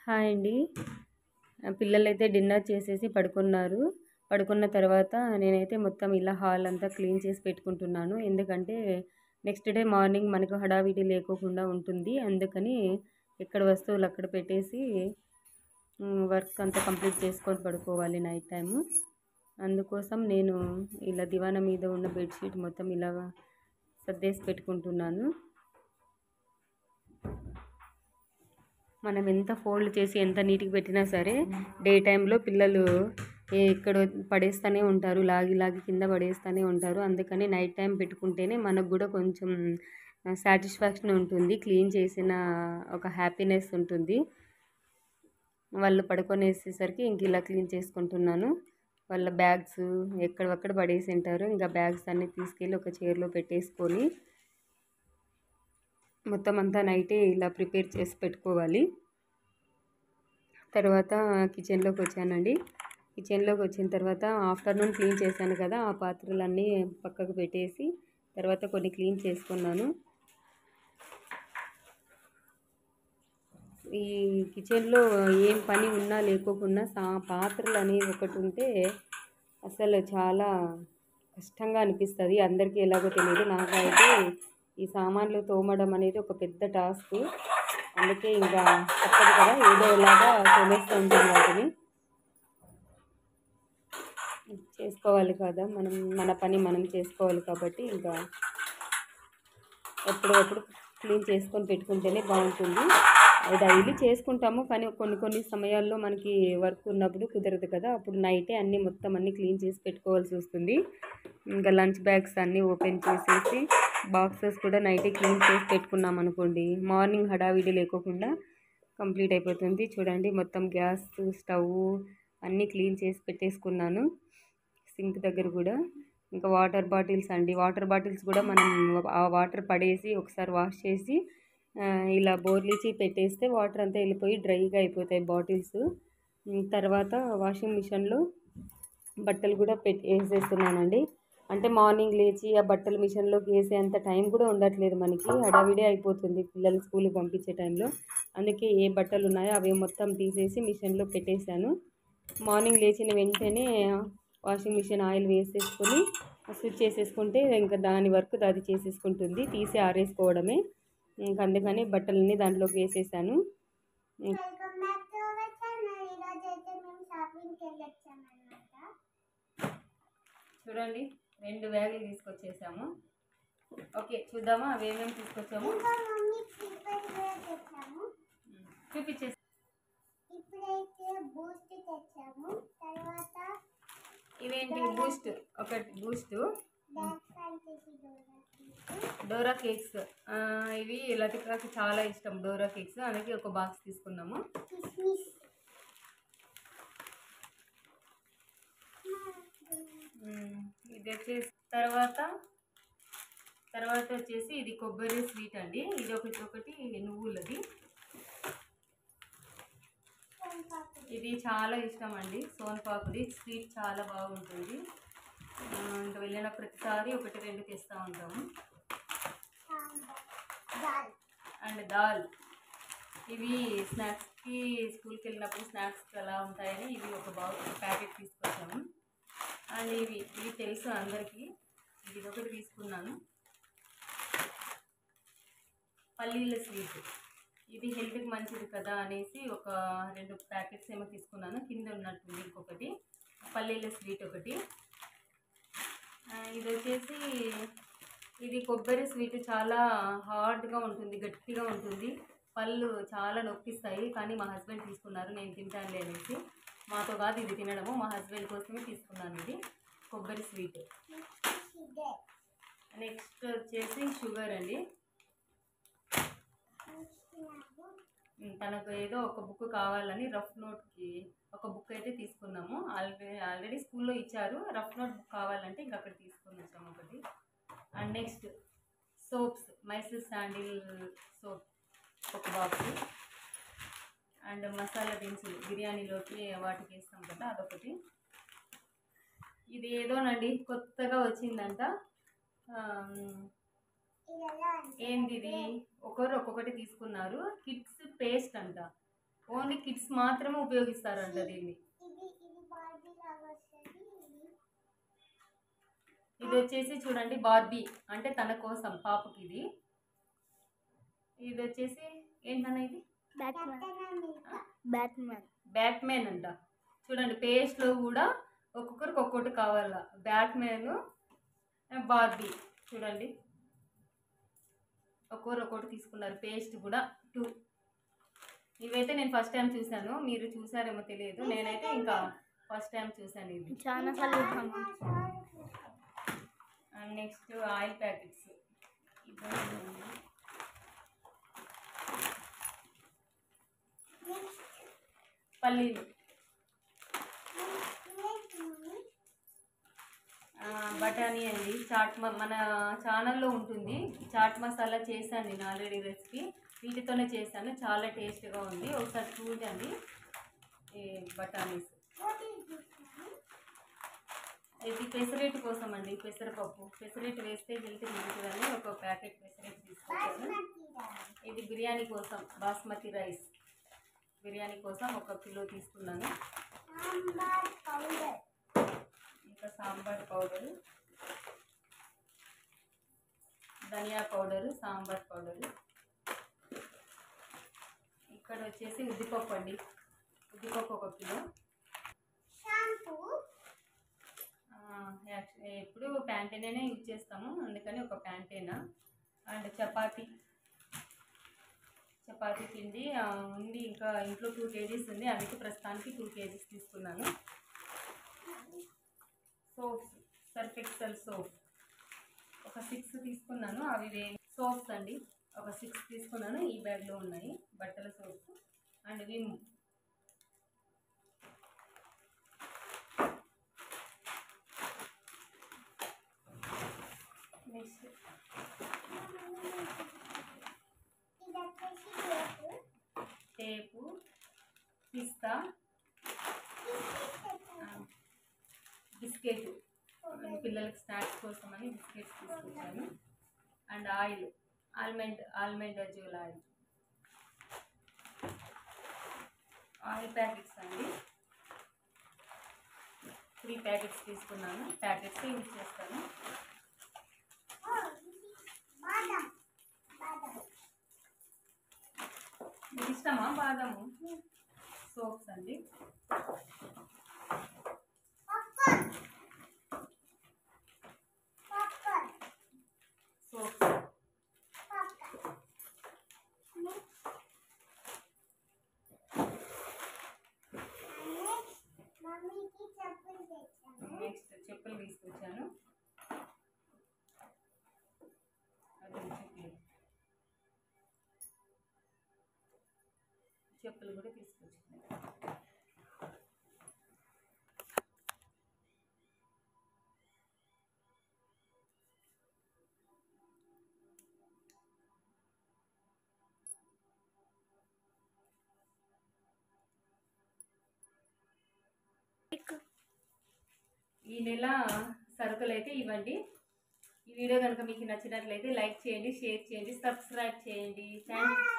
Hi అండి. పిల్లలైతే dinner చేసేసి పడుకున్నారు. పడుకున్న తర్వాత నేనైతే మొత్తం ఇలా హాల్ అంతా క్లీన్ చేసి పెట్టుకుంటున్నాను. ఎందుకంటే నెక్స్ట్ డే మార్నింగ్ మనకు హడావిడి లేకోకుండా ఉంటుంది. అందుకని ఎక్కడ వస్తువులు అక్కడ పెట్టేసి వర్క్ అంతా కంప్లీట్ చేసుకొని పడుకోవాలి నైట్ టైము. అందుకోసం నేను ఇలా దివానా మీద ఉన్న బెడ్షీట్ మొత్తం ఇలా సర్దేసి పెట్టుకుంటున్నాను. మనం ఎంత ఫోల్డ్ చేసి ఎంత నీట్గా పెట్టినా సరే డే టైంలో పిల్లలు ఎక్కడ పడేస్తూనే ఉంటారు, లాగి లాగి కింద పడేస్తూనే ఉంటారు. అందుకని నైట్ టైం పెట్టుకుంటేనే మనకు కూడా కొంచెం సాటిస్ఫాక్షన్ ఉంటుంది, క్లీన్ చేసిన ఒక హ్యాపీనెస్ ఉంటుంది. వాళ్ళు పడుకొనేసేసరికి ఇంక ఇలా క్లీన్ చేసుకుంటున్నాను. వాళ్ళ బ్యాగ్స్ ఎక్కడక్కడ పడేసి ఉంటారు. ఇంకా బ్యాగ్స్ అన్నీ తీసుకెళ్ళి ఒక చైర్లో పెట్టేసుకొని మొత్తం అంతా నైటే ఇలా ప్రిపేర్ చేసి పెట్టుకోవాలి. తర్వాత కిచెన్లోకి వచ్చానండి. కిచెన్లోకి వచ్చిన తర్వాత ఆఫ్టర్నూన్ క్లీన్ చేశాను కదా, ఆ పాత్రలన్నీ పక్కకు పెట్టేసి తర్వాత కొన్ని క్లీన్ చేసుకున్నాను. ఈ కిచెన్లో ఏం పని ఉన్నా లేకోకున్నా పాత్రలు అనేవి ఒకటి ఉంటే అసలు చాలా కష్టంగా అనిపిస్తుంది. అందరికీ ఎలాగో తెలియదు, నాకైతే ఈ సామాన్లు తోమడం అనేది ఒక పెద్ద టాస్క్. అందుకే ఇంకా తప్పదు కదా, ఏదో ఇలాగా తోమేస్తూ ఉంటుంది. వాటిని చేసుకోవాలి కదా, మన పని మనం చేసుకోవాలి కాబట్టి ఇంకా ఎప్పుడప్పుడు క్లీన్ చేసుకొని పెట్టుకుంటేనే బాగుంటుంది. డైలీ చేసుకుంటాము కానీ కొన్ని సమయాల్లో మనకి వర్క్ ఉన్నప్పుడు కుదరదు కదా, అప్పుడు నైటే మొత్తం అన్నీ క్లీన్ చేసి పెట్టుకోవాల్సి వస్తుంది. ఇంకా లంచ్ బ్యాగ్స్ అన్నీ ఓపెన్ చేసేసి బాక్సెస్ కూడా నైటే క్లీన్ చేసి పెట్టుకున్నాం అనుకోండి, మార్నింగ్ హడావిడి లేకోకుండా కంప్లీట్ అయిపోతుంది. చూడండి, మొత్తం గ్యాస్ స్టవ్ అన్నీ క్లీన్ చేసి పెట్టేసుకున్నాను. సింక్ దగ్గర కూడా ఇంకా వాటర్ బాటిల్స్ అండి, వాటర్ బాటిల్స్ కూడా మనం ఆ వాటర్ పడేసి ఒకసారి వాష్ చేసి ఇలా బోర్లిచి పెట్టేస్తే వాటర్ అంతా వెళ్ళిపోయి డ్రైగా అయిపోతాయి బాటిల్స్. తర్వాత వాషింగ్ మిషన్లో బట్టలు కూడా వేసేస్తున్నానండి. అంటే మార్నింగ్ లేచి ఆ బట్టలు మిషన్లోకి వేసే అంత టైం కూడా ఉండట్లేదు మనకి, హడావిడే అయిపోతుంది పిల్లలు స్కూల్కి పంపించే టైంలో. అందుకే ఏ బట్టలు ఉన్నాయో అవి మొత్తం తీసేసి మిషన్లో పెట్టేశాను. మార్నింగ్ లేచిన వెంటనే వాషింగ్ మిషన్ ఆయిల్ వేసేసుకొని స్విచ్ చేసేసుకుంటే ఇంకా దాని వర్క్ అది చేసేసుకుంటుంది, తీసి ఆరేసుకోవడమే. ఇంకా అందుకని బట్టలన్నీ దాంట్లోకి వేసేసాను. చూడండి, 2 బ్యాగులు తీసుకొచ్చేసాము. ఓకే, చూద్దామా అవి ఏమేమి తీసుకొచ్చాము. చూపించేసి ఇవేంటి, బూస్ట్, ఒకటి బూస్ట్, డోరా కేక్స్. ఇవి లతికాకి చాలా ఇష్టం డోరా కేక్స్, అందుకే ఒక బాక్స్ తీసుకున్నాము. ఇది వచ్చేసి తర్వాత వచ్చేసి ఇది కొబ్బరి స్వీట్ అండి. ఇది ఒకటి నువ్వులది. ఇది చాలా ఇష్టం అండి, సోన్పాపుది స్వీట్ చాలా బాగుంటుంది. ఇంకా వెళ్ళిన ప్రతిసారి 1-2 తెస్తూ ఉంటాము. అండ్ దాల్, ఇవి స్నాక్స్కి స్కూల్కి వెళ్ళినప్పుడు స్నాక్స్ అలా ఉంటాయని ఇవి ఒక ప్యాకెట్ తీసుకొచ్చాము. అండ్ ఇవి తెలుసు అందరికీ, ఇది ఒకటి తీసుకున్నాను. పల్లీల స్వీట్, ఇది హెల్త్కి మంచిది కదా అనేసి ఒక 2 ప్యాకెట్స్ ఏమో తీసుకున్నాను. కింద ఉన్నట్టుంది ఇంకొకటి పల్లీల స్వీట్ ఒకటి. ఇది వచ్చేసి ఇది కొబ్బరి స్వీట్, చాలా హార్డ్గా ఉంటుంది, గట్టిగా ఉంటుంది, పళ్ళు చాలా నొప్పిస్తాయి. కానీ మా హస్బెండ్ తీసుకున్నారు, నేను తింటానులే అనేసి. మాతో కాదు ఇది తినడము, మా హస్బెండ్ కోసమే తీసుకున్నాను ఇది కొబ్బరి స్వీట్. నెక్స్ట్ వచ్చేసి షుగర్ అండి. తనకు ఏదో ఒక బుక్ కావాలని రఫ్ నోట్కి ఒక బుక్ అయితే తీసుకున్నాము. ఆల్రెడీ స్కూల్లో ఇచ్చారు, రఫ్ నోట్ బుక్ కావాలంటే ఇంకా అక్కడ తీసుకొని వచ్చాము ఒకటి. And next soaps, Mysore sandal soap ఒక బాక్స్. అండ్ మసాలా దినుసులు, బిర్యానీలోకి వాటికి వేస్తాం కదా, అదొకటి. ఇది ఏదోనండి కొత్తగా వచ్చిందంట, ఏంది ఇది, ఒక్కొక్కటి తీసుకున్నారు. కిడ్స్ పేస్ట్ అంట, ఓన్లీ కిడ్స్ మాత్రమే ఉపయోగిస్తారంట దీన్ని. ఇది వచ్చేసి చూడండి బార్బీ, అంటే తన కోసం పాపకి. ఇది వచ్చేసి ఏంటన్నా, ఇది బ్యాట్మ్యాన్ అంట. చూడండి పేస్ట్లో కూడా ఒక్కొక్కరికి ఒక్కొక్కటి కావాలా. బ్యాట్మ్యాన్, బార్బీ చూడండి ఒక్కొక్కరు ఒక్కొక్కటి తీసుకున్నారు. పేస్ట్ కూడా 2. ఇవైతే నేను ఫస్ట్ టైం చూసాను, మీరు చూసారేమో తెలియదు, నేనైతే ఇంకా ఫస్ట్ టైం చూసాను ఇది. And next oil packets. పల్లీలు, బఠానీ అండి. మన ఛానల్లో ఉంటుంది చాట్ మసాలా, చేశాను నేను ఆల్రెడీ రెసిపీ, వీటితోనే చేశాను, చాలా టేస్ట్గా ఉంది, ఒకసారి చూడండి. ఈ బఠానీస్, ఇది పెసరెట్టు కోసం అండి, పెసరపప్పు. పెసరెట్టు వేస్తే హెల్త్ మంచిదని ఒక ప్యాకెట్ పెసరెట్టు తీసుకొచ్చాను. ఇది బిర్యానీ కోసం బాస్మతి రైస్, బిర్యానీ కోసం 1 కిలో తీసుకున్నాను. ఇంకా సాంబార్ పౌడరు, ధనియా పౌడరు, సాంబార్ పౌడరు. ఇక్కడ వచ్చేసి ఉద్దిపప్పు అండి, ఉద్దిపప్పు 1 కిలో. ఎప్పుడు ప్యాంటేనే యూజ్ చేస్తాము, అందుకని ఒక ప్యాంటేనా. అండ్ చపాతీ పిండి ఉంది, ఇంకా ఇంట్లో 2 kgs ఉంది, అందుకే ప్రస్తుతానికి 2 kgs తీసుకున్నాను. సోప్స్, సర్ఫ్ ఎక్సెల్ సోప్ ఒక 6 తీసుకున్నాను. అవి సోప్స్ అండి, ఒక 6 తీసుకున్నాను. ఈ బ్యాగ్లో ఉన్నాయి బట్టల soaps. And Vim, next tape, పిస్తా, బిస్కెట్, పిల్లలకి స్నాక్స్ కోసం అని బిస్కెట్స్ తీసుకొచ్చాను. అండ్ ఆయిల్, ఆల్మండ్ అజ్యూల్ ఆయిల్ ప్యాకెట్స్ అండి, 3 ప్యాకెట్స్ తీసుకున్నాను. ప్యాకెట్స్ యూజ్ చేస్తాను. మీకు ఇష్టమా బాదము? సోప్స్ అండి, సోప్స్. నెక్స్ట్ చెప్పులు తీసుకొచ్చాను. చెప్పులు కూడా తీసుకొచ్చాను. ఈ నెల సరుకులు అయితే ఇవ్వండి. ఈ వీడియో కనుక మీకు నచ్చినట్లయితే లైక్ చేయండి, షేర్ చేయండి, సబ్స్క్రైబ్ చేయండి. థ్యాంక్స్.